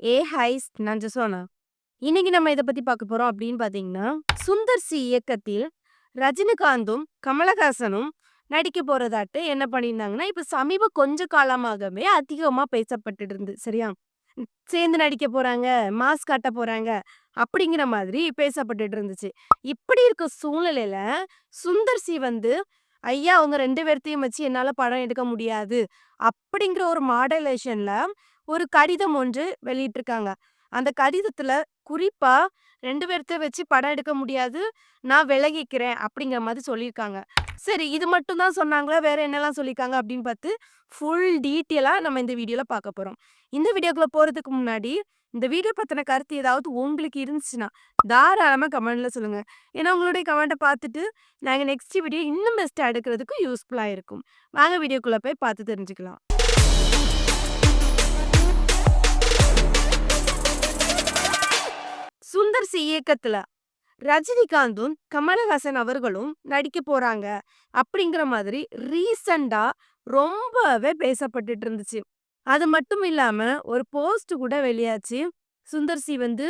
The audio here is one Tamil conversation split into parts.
ஹைஸ் நான் ஜொசோனா. இன்னைக்கு நம்ம இத பத்தி பார்க்க போறோம் அப்படின்னு பார்த்தீங்கன்னா, சுந்தர் சி இயக்கத்தில் ரஜினிகாந்தும், கமலஹாசனும் நடிக்க போறதாட்டு என்ன பண்ணியிருந்தாங்கன்னா, இப்ப சமீப கொஞ்ச காலமாகவே அதிகமா பேசப்பட்டுட்டு இருந்து. சரியா? சேர்ந்து நடிக்க போறாங்க, மாஸ் காட்ட போறாங்க அப்படிங்கிற மாதிரி பேசப்பட்டுட்டு இருந்துச்சு. இப்படி இருக்க சூழ்நிலையில சுந்தர் சி வந்து, ஐயா அவங்க 2 பேர்த்தையும் வச்சு என்னால படம் எடுக்க முடியாது. அப்படிங்கிற ஒரு மாடலேஷன்ல ஒரு கடிதம் ஒன்று வெளியிட்டிருக்காங்க. அந்த கடிதத்துல குறிப்பா 2 பேர்த்த வச்சு படம் எடுக்க முடியாது. நான் விலகிக்கிறேன் அப்படிங்கிற மாதிரி சொல்லியிருக்காங்க. சரி இது மட்டும் தான் சொன்னாங்களா? வேற என்னலாம் சொல்லியிருக்காங்க அப்படின்னு பார்த்து, ஃபுல் டீட்டெயிலா நம்ம இந்த வீடியோல பார்க்க போறோம். இந்த வீடியோக்குள்ள போறதுக்கு முன்னாடி, இந்த வீடியோ பத்தின கருத்து ஏதாவது உங்களுக்கு இருந்துச்சுன்னா, தாராளமா கமெண்ட்ல சொல்லுங்க. ஏன்னா உங்களுடைய கமெண்ட்ட பார்த்துட்டு, நாங்க நெக்ஸ்ட் வீடியோ இன்னும் பெஸ்ட்டா எடுக்கிறதுக்கு யூஸ்ஃபுல்லா இருக்கும். வாங்க வீடியோக்குள்ள போய் பார்த்து தெரிஞ்சுக்கலாம். சுந்தர் சி இயக்கத்துல ரஜினிகாந்தும், கமலஹாசன் அவர்களும் நடிக்க போறாங்க. அப்படிங்கிற மாதிரி ரீசென்ட்டா ரொம்பவே பேசப்பட்டுட்டு இருந்துச்சு. அது மட்டும் இல்லாம ஒரு போஸ்ட் கூட வெளியாச்சு. சுந்தர் சி வந்து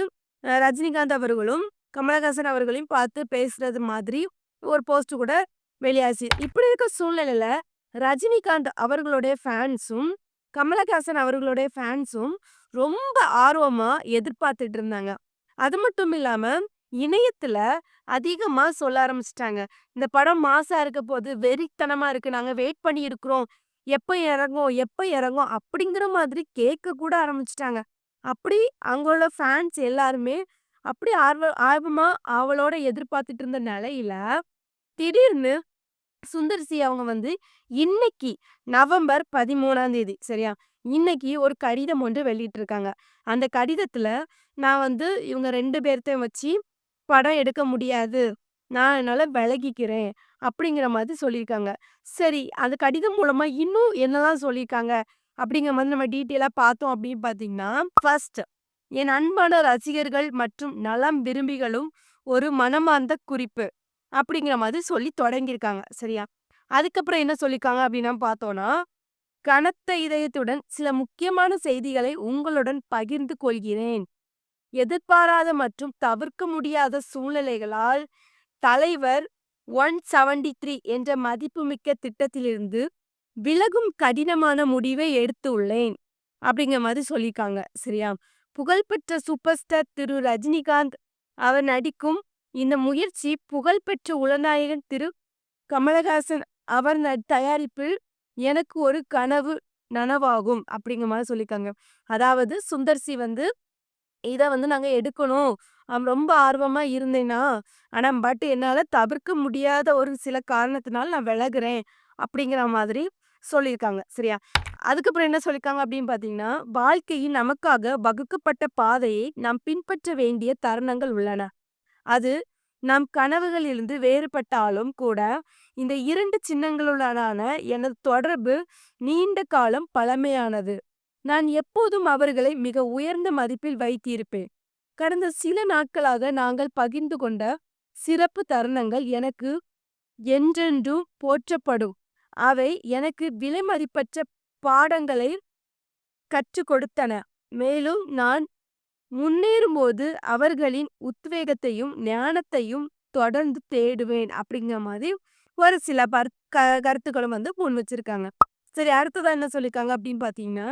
ரஜினிகாந்த் அவர்களும், கமலஹாசன் அவர்களையும் பார்த்து பேசுறது மாதிரி ஒரு போஸ்ட் கூட வெளியாச்சு. இப்படி இருக்க சூழ்நிலையில ரஜினிகாந்த் அவர்களுடைய ஃபேன்ஸும், கமலஹாசன் அவர்களுடைய ஃபேன்ஸும் ரொம்ப ஆர்வமா எதிர்பார்த்துட்டு இருந்தாங்க. அது மட்டும் இல்லாம, இணையத்துல அதிகமா சொல்ல ஆரம்பிச்சுட்டாங்க. இந்த படம் மாஸா இருக்க போது, வெறித்தனமா இருக்கு. நாங்க வெயிட் பண்ணி இருக்கிறோம். எப்ப இறங்கும்? எப்ப இறங்கும்? அப்படிங்கிற மாதிரி கேட்க கூட ஆரம்பிச்சுட்டாங்க. அப்படி அங்க உள்ள ஃபேன்ஸ் எல்லாருமே அப்படி ஆர்வமா ஆவலோட எதிர்பார்த்துட்டு இருந்த நிலையில, திடீர்னு சுந்தர் சி அவங்க வந்து இன்னைக்கு நவம்பர் 13ஆம் தேதி சரியா? இன்னைக்கு ஒரு கடிதம் ஒன்று வெளியிட்டிருக்காங்க. அந்த கடிதத்துல நான் வந்து இவங்க 2 பேர்த்தையும் வச்சு படம் எடுக்க முடியாது. நான் என்னால விலகிக்கிறேன். அப்படிங்கிற மாதிரி சொல்லியிருக்காங்க. சரி, அந்த கடிதம் மூலமா இன்னும் என்னலாம் சொல்லியிருக்காங்க? அப்படிங்கிற மாதிரி நம்ம டீட்டெயிலா பார்த்தோம் அப்படின்னு பார்த்தீங்கன்னா, ஃபர்ஸ்ட் என் அன்பான ரசிகர்கள் மற்றும் நலம் விரும்பிகளும் ஒரு மனமார்ந்த குறிப்பு. அப்படிங்கிற மாதிரி சொல்லி தொடங்கியிருக்காங்க. சரியா? அதுக்கப்புறம் என்ன சொல்லியிருக்காங்க அப்படின்னா பார்த்தோம்னா, கனத்த இதயத்துடன் சில முக்கியமான செய்திகளை உங்களுடன் பகிர்ந்து கொள்கிறேன். எதிர்பாராத மற்றும் தவிர்க்க முடியாத சூழ்நிலைகளால் தலைவர் 173 என்ற மதிப்புமிக்க திட்டத்திலிருந்து விலகும் கடினமான முடிவை எடுத்துள்ளேன். அப்படிங்கிற மாதிரி சொல்லியிருக்காங்க. சரியா? புகழ்பெற்ற சூப்பர் ஸ்டார் திரு ரஜினிகாந்த் அவர் நடிக்கும் இந்த முயற்சி புகழ்பெற்ற உலநாயகன் திரு கமலஹாசன் அவர் தயாரிப்பில் எனக்கு ஒரு கனவு நனவாகும் அப்படிங்கிற மாதிரி சொல்லியிருக்காங்க. அதாவது சுந்தர் சி வந்து இத வந்து நாங்க எடுக்கணும். ரொம்ப ஆர்வமா இருந்தேனா, ஆனா பட் என்னால தவிர்க்க முடியாத ஒரு சில காரணத்தினால நான் விலகுறேன். அப்படிங்கிற மாதிரி சொல்லியிருக்காங்க. சரியா? அதுக்கப்புறம் என்ன சொல்லியிருக்காங்க அப்படின்னு பார்த்தீங்கன்னா, வாழ்க்கையில் நமக்காக வகுக்கப்பட்ட பாதையை நாம் பின்பற்ற வேண்டிய தருணங்கள் உள்ளன. அது நம் கனவுகளிலிருந்து வேறுபட்டாலும் கூட, இந்த 2 சின்னங்களுடனான எனது தொடர்பு நீண்ட காலம் பழமையானது. நான் எப்போதும் அவர்களை மிக உயர்ந்த மதிப்பில் வைத்திருப்பேன். கடந்த சில நாட்களாக நாங்கள் பகிர்ந்து கொண்ட சிறப்பு தருணங்கள் எனக்கு என்றென்றும் போற்றப்படும். அவை எனக்கு விலைமதிப்பற்ற பாடங்களை கற்றுக் கொடுத்தன. மேலும் நான் முன்னேறும்போது அவர்களின் உத்வேகத்தையும், ஞானத்தையும் தொடர்ந்து தேடுவேன். அப்படிங்கிற மாதிரி ஒரு சில கருத்துக்களும் வந்து முன் வச்சிருக்காங்க. சரி அடுத்ததா என்ன சொல்லியிருக்காங்க அப்படின்னு பார்த்தீங்கன்னா,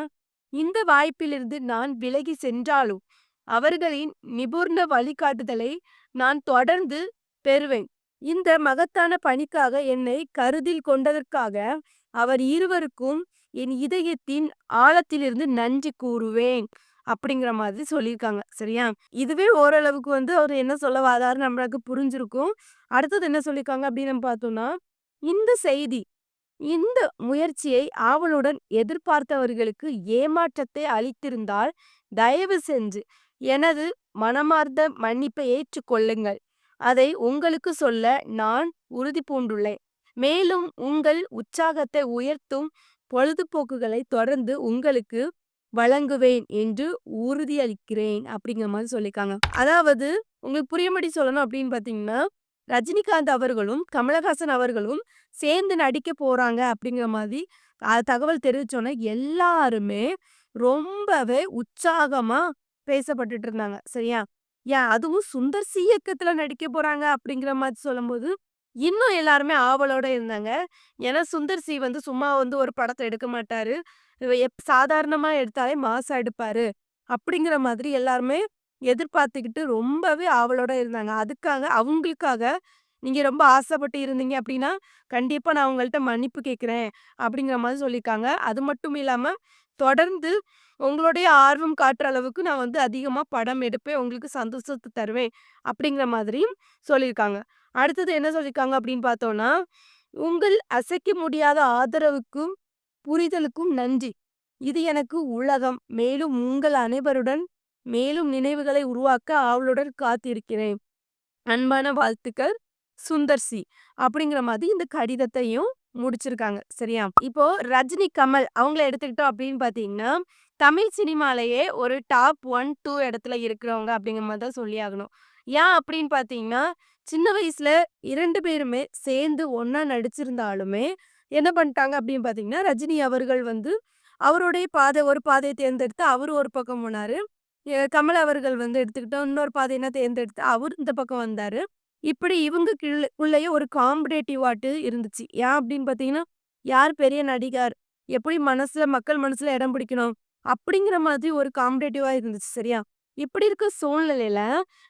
இந்த வாய்ப்பிலிருந்து நான் விலகி சென்றாலும், அவர்களின் நிபுண வழிகாட்டுதலை நான் தொடர்ந்து பெறுவேன். இந்த மகத்தான பணிக்காக என்னை கருத்தில் கொண்டதற்காக அவர் இருவருக்கும் என் இதயத்தின் ஆழத்திலிருந்து நன்றி கூறுவேன். அப்படிங்கிற மாதிரி சொல்லியிருக்காங்க. சரியா? இதுவே ஓரளவுக்கு வந்து அவரு என்ன சொல்ல வராருன்னு நம்மளுக்கு புரிஞ்சிருக்கும். அடுத்தது என்ன சொல்லியிருக்காங்க அப்படின்னு நம்ம பார்த்தோம்னா, இந்த செய்தி, இந்த முயற்சியை ஆவலுடன் எதிர்பார்த்தவர்களுக்கு ஏமாற்றத்தை அளித்திருந்தால், தயவு செஞ்சு எனது மனமார்ந்த மன்னிப்பை ஏற்றுக்கொள்ளுங்கள். அதை உங்களுக்கு சொல்ல நான் உறுதி பூண்டுள்ளேன். மேலும் உங்கள் உற்சாகத்தை உயர்த்தும் பொழுதுபோக்குகளை தொடர்ந்து உங்களுக்கு வழங்குவேன் என்று உறுதியளிக்கிறேன். அப்படிங்கிற மாதிரி சொல்லியிருக்காங்க. அதாவது உங்களுக்கு புரியும்படி சொல்லணும் அப்படின்னு பார்த்தீங்கன்னா, ரஜினிகாந்த் அவர்களும், கமலஹாசன் அவர்களும் சேர்ந்து நடிக்க போறாங்க அப்படிங்கிற மாதிரி தகவல் தெரிவிச்சோனே எல்லாருமே ரொம்பவே உற்சாகமா பேசப்பட்டுட்டு இருந்தாங்க. சரியா? ஏன் அதுவும் சுந்தர் சி இயக்கத்துல நடிக்க போறாங்க அப்படிங்கிற மாரி சொல்லும்போது, இன்னும் எல்லாருமே ஆவலோட இருந்தாங்க. ஏன்னா சுந்தர் சி வந்து சும்மா வந்து ஒரு படத்த எடுக்க மாட்டாரு. சாதாரணமா எடுத்தாலே மாஸா எடுப்பாரு. அப்படிங்கிற மாதிரி எல்லாருமே எதிர்பார்த்துக்கிட்டு ரொம்பவே ஆவலோட இருந்தாங்க. அதுக்காக அவங்களுக்காக நீங்க ரொம்ப ஆசைப்பட்டு இருந்தீங்க அப்படின்னா, கண்டிப்பா நான் உங்கள்ட்ட மன்னிப்பு கேட்கிறேன் அப்படிங்கிற மாரி சொல்லியிருக்காங்க. அது மட்டும் இல்லாம தொடர்ந்து உங்களுடைய ஆர்வம் காட்டுற அளவுக்கு நான் வந்து அதிகமா படம் எடுப்பேன். உங்களுக்கு சந்தோஷத்த தருவேன். அப்படிங்கிற மாதிரியும் சொல்லியிருக்காங்க. அடுத்தது என்ன சொல்லியிருக்காங்க அப்படின்னு பார்த்தோம்னா, உங்கள் அசைக்க முடியாத ஆதரவுக்கும், புரிதலுக்கும் நன்றி. இது எனக்கு உலகம். மேலும் உங்கள் அனைவருடன் மேலும் நினைவுகளை உருவாக்க ஆவலுடன் காத்திருக்கிறேன். அன்பான வாழ்த்துக்கள் சுந்தர் சி. அப்படிங்கிற மாதிரி இந்த கடிதத்தையும் முடிச்சிருக்காங்க. சரியா? இப்போ ரஜினி, கமல் அவங்கள எடுத்துக்கிட்டோம் அப்படின்னு பார்த்தீங்கன்னா, தமிழ் சினிமாலயே ஒரு டாப் 1, 2 இடத்துல இருக்கிறவங்க அப்படிங்கிற மாரி தான் சொல்லியாகணும். ஏன் அப்படின்னு பார்த்தீங்கன்னா, சின்ன வயசுல 2 பேருமே சேர்ந்து ஒண்ணா நடிச்சிருந்தாலுமே, என்ன பண்ணிட்டாங்க அப்படின்னு பார்த்தீங்கன்னா, ரஜினி அவர்கள் வந்து அவருடைய பாதை ஒரு பாதைய தேர்ந்தெடுத்து அவரு ஒரு பக்கம் போனாரு. கமல் அவர்கள் வந்து எடுத்துக்கிட்டோம். இன்னொரு பாதையின தேர்ந்தெடுத்து அவரு இந்த பக்கம் வந்தாரு. இப்படி இவங்க உள்ளயே ஒரு காம்படேட்டிவ் ஆட்டு இருந்துச்சு. ஏன் அப்படின்னு பார்த்தீங்கன்னா, யார் பெரிய நடிகர்? எப்படி மனசுல மக்கள் மனசுல இடம் பிடிக்கணும்? அப்படிங்கிற மாதிரி ஒரு காம்படேட்டிவா இருந்துச்சு. சரியா? இப்படி இருக்க சூழ்நிலையில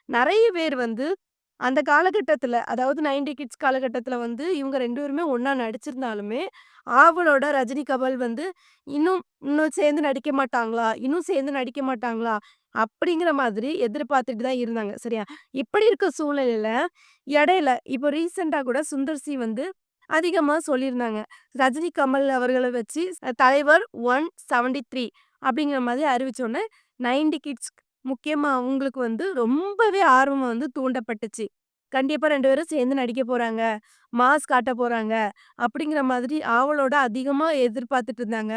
நெறைய பேர் வந்து அந்த காலகட்டத்தில அதாவது 90 கிட்ஸ் காலகட்டத்தில வந்து இவங்க 2 பேருமே ஒண்ணா நடிச்சிருந்தாலுமே, ஆவலோட ரஜினி, கமல் வந்து இன்னும் இன்னும் சேர்ந்து நடிக்க மாட்டாங்களா? இன்னும் சேர்ந்து நடிக்க மாட்டாங்களா? அப்படிங்கிற மாதிரி எதிர்பார்த்துட்டு தான் இருந்தாங்க. சரியா? இப்படி இருக்க சூழ்நிலையில, இடையில இப்போ ரீசென்ட்டா கூட சுந்தர் சி வந்து அதிகமா சொல்லியிருந்தாங்க. ரஜினி, கமல் அவர்கள வச்சு தலைவர் 173 அப்படிங்கிற மாதிரி அறிவிச்சோனே, 90 கிட்ஸ் முக்கியமா அவங்களுக்கு வந்து ரொம்பவே ஆர்வம் வந்து தூண்டப்பட்டுச்சு. கண்டிப்பா 2 பேரும் சேர்ந்து நடிக்க போறாங்க. மாஸ் காட்ட போறாங்க. அப்படிங்கிற மாதிரி ஆவலோட அதிகமா எதிர்பார்த்துட்டு இருந்தாங்க.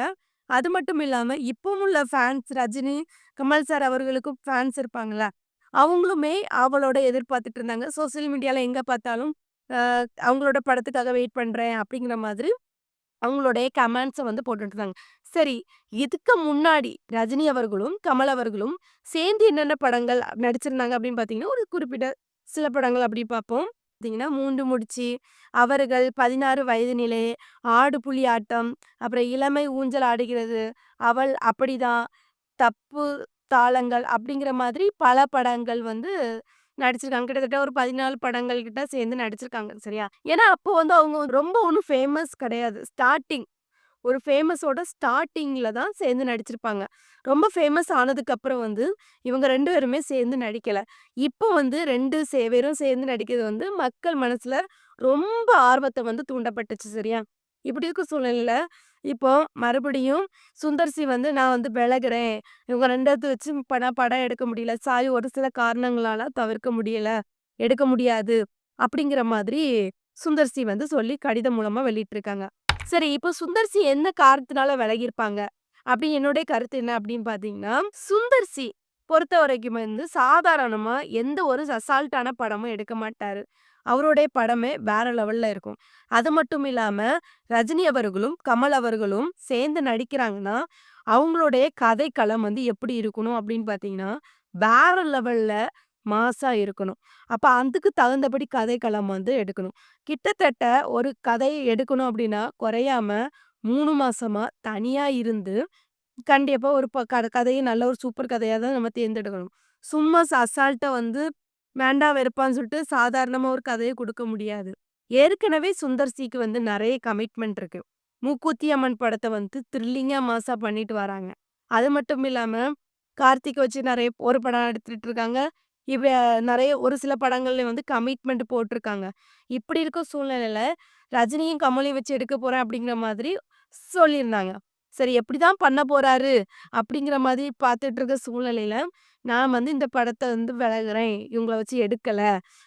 அது மட்டும் இல்லாம இப்பவும் உள்ள ஃபேன்ஸ் ரஜினி, கமல் சார் அவர்களுக்கும் ஃபேன்ஸ் இருப்பாங்கல்ல. அவங்களுமே ஆவலோட எதிர்பார்த்துட்டு இருந்தாங்க. சோசியல் மீடியால எங்க பார்த்தாலும், அ அவங்களோட படத்துக்காக வெயிட் பண்றேன் அப்படிங்கிற மாதிரி அவங்களுடைய கமெண்ட்ஸ வந்து போட்டுட்டு இருந்தாங்க. சரி, இதுக்கு முன்னாடி ரஜினி அவர்களும், கமல் அவர்களும் சேர்ந்து என்னென்ன படங்கள் நடிச்சிருந்தாங்க அப்படின்னு பார்த்தீங்கன்னா, ஒரு குறிப்பிட்ட சில படங்கள் அப்படி பார்ப்போம். பார்த்தீங்கன்னா, 3 முடிச்சு, அவர்கள், 16 வயது நிலை, ஆடு புலி ஆட்டம், அப்புறம் இளமை ஊஞ்சல் ஆடுகிறது, அவள் அப்படிதான், தப்பு தாளங்கள் அப்படிங்கிற மாதிரி பல படங்கள் வந்து நடிச்சிருக்காங்க. கிட்டத்தட்ட ஒரு 14 படங்கள் கிட்ட சேர்ந்து நடிச்சிருக்காங்க. சரியா? ஏன்னா, அப்போ வந்து அவங்க ரொம்ப ஒண்ணும் ஃபேமஸ் கிடையாது. ஸ்டார்ட்டிங் ஒரு ஃபேமஸோட ஸ்டார்ட்டிங்ல தான் சேர்ந்து நடிச்சிருப்பாங்க. ரொம்ப ஃபேமஸ் ஆனதுக்கப்புறம் வந்து, இவங்க 2 பேருமே சேர்ந்து நடிக்கல. இப்போ வந்து 2 வெறும் சேர்ந்து நடிக்கிறது வந்து மக்கள் மனசுல ரொம்ப ஆர்வத்த வந்து தூண்டப்பட்டுச்சு சரியா? இப்படி இருக்க சூழ்நிலையில, இப்போ மறுபடியும் சுந்தர் சி வந்து நான் வந்து விலகுறேன். இவங்க 2 வச்சு படம் எடுக்க முடியல. சாரி ஒரு சில காரணங்களால தவிர்க்க முடியல. எடுக்க முடியாது. அப்படிங்கிற மாதிரி சுந்தர் சி வந்து சொல்லி கடிதம் மூலமா வெளியிட்டிருக்காங்க. சரி, இப்போ சுந்தர் சி என்ன காரணத்தினால விலகியிருப்பாங்க? அப்படி என்னுடைய கருத்து என்ன அப்படின்னு பார்த்தீங்கன்னா, சுந்தர் சி பொறுத்தவரைக்கும் வந்து சாதாரணமா எந்த ஒரு அசால்ட்டான படமும் எடுக்க மாட்டாரு. அவருடைய படமே வேற லெவல்ல இருக்கும். அது மட்டும் இல்லாம, ரஜினி அவர்களும், கமல் அவர்களும் சேர்ந்து நடிக்கிறாங்கன்னா, அவங்களுடைய கதைக்களம் வந்து எப்படி இருக்கணும் அப்படின்னு பார்த்தீங்கன்னா, வேற லெவல்ல மாஸா இருக்கணும். அப்ப அதுக்கு தகுந்தபடி கதைக்களம் வந்து எடுக்கணும். கிட்டத்தட்ட ஒரு கதைய எடுக்கணும் அப்படின்னா, குறையாம 3 மாசமா தனியா இருந்து, கண்டிப்பா ஒரு கதைய நல்ல ஒரு சூப்பர் கதையா தான் நம்ம தேர்ந்தெடுக்கணும். சும்மா அசால்ட்டா வந்து வேண்டா வெறுப்பான்னு சொல்லிட்டு சாதாரணமா ஒரு கதைய குடுக்க முடியாது. ஏற்கனவே சுந்தர் சிக்கு வந்து நெறைய கமிட்மெண்ட் இருக்கு. மூக்குத்தி அம்மன் படத்த வந்து த்ரில்லிங்கா, மாஸா பண்ணிட்டு வராங்க. அது மட்டும் இல்லாம, கார்த்திக் வச்சு நெறைய ஒரு படம் எடுத்துட்டு இருக்காங்க. இவ நெறைய ஒரு சில படங்கள்ல வந்து கமிட்மெண்ட் போட்டுருக்காங்க. இப்படி இருக்க சூழ்நிலையில, ரஜினியும், கமலையும் வச்சு எடுக்க போறேன் அப்படிங்கிற மாதிரி சொல்லியிருந்தாங்க. சரி எப்படிதான் பண்ண போறாரு? அப்படிங்கிற மாதிரி பார்த்துட்டு இருக்க சூழ்நிலையில, நான் வந்து இந்த படத்த வந்து விலகுறேன். இவங்கள வச்சு எடுக்கல.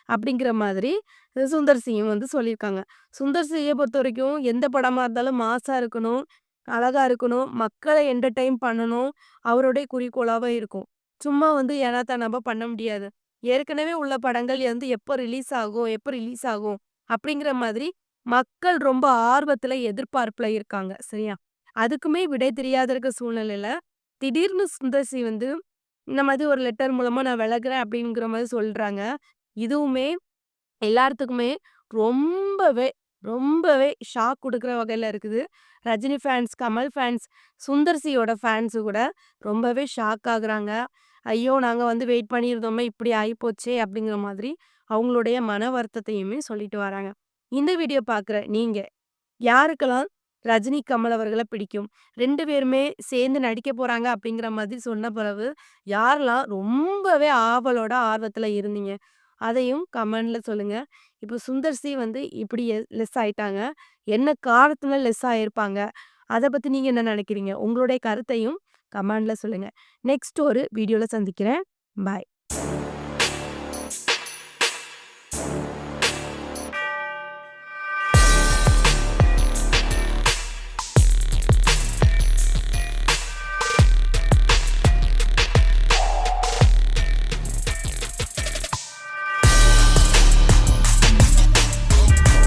அப்படிங்கிற மாதிரி சுந்தர் சியும் வந்து சொல்லியிருக்காங்க. சுந்தர் சிய பொறுத்தவரைக்கும் எந்த படமா இருந்தாலும் மாஸா இருக்கணும், அழகா இருக்கணும், மக்கள என்டர்டெயின் பண்ணணும். அவருடைய குறிக்கோளாவே இருக்கும். சும்மா வந்து ஏனா தானாமா பண்ண முடியாது. ஏற்கனவே உள்ள படங்கள் வந்து எப்போ ரிலீஸ் ஆகும்? எப்போ ரிலீஸ் ஆகும்? அப்படிங்கிற மாதிரி மக்கள் ரொம்ப ஆர்வத்துல, எதிர்பார்ப்புல இருக்காங்க. சரியா? அதுக்குமே விடை தெரியாத இருக்க சூழ்நிலையில, திடீர்னு சுந்தர் சி வந்து இந்த மாதிரி ஒரு லெட்டர் மூலமா நான் விலகுறேன் அப்படிங்கிற மாரி சொல்றாங்க. இதுவுமே எல்லாத்துக்குமே ரொம்பவே, ரொம்பவே ஷாக் குடுக்குற வகையில இருக்குது. ரஜினி ஃபேன்ஸ், கமல் ஃபேன்ஸ், சுந்தர் சியோட ஃபேன்ஸ் கூட ரொம்பவே ஷாக் ஆகுறாங்க. ஐயோ! நாங்க வந்து வெயிட் பண்ணியிருந்தோமே, இப்படி ஆயிப்போச்சே! அப்படிங்கிற மாதிரி அவங்களுடைய மன வருத்தத்தையுமே சொல்லிட்டு வராங்க. இந்த வீடியோ பார்க்குற நீங்க யாருக்கெல்லாம் ரஜினி, கமல் அவர்கள பிடிக்கும்? 2 பேருமே சேர்ந்து நடிக்க போறாங்க அப்படிங்கிற மாதிரி சொன்ன பிறகு, யாரெல்லாம் ரொம்பவே ஆவலோட, ஆர்வத்துல இருந்தீங்க? அதையும் கமெண்ட்ல சொல்லுங்க. இப்போ சுந்தர் சி வந்து இப்படி லெஸ் ஆயிட்டாங்க. என்ன காரணத்தினால லெஸ் ஆயிருப்பாங்க? அத பத்தி நீங்க என்ன நினைக்கிறீங்க? உங்களுடைய கருத்தையும் கமெண்ட்ல சொல்லுங்க. நெக்ஸ்ட் ஒரு வீடியோல சந்திக்கிறேன். பாய்.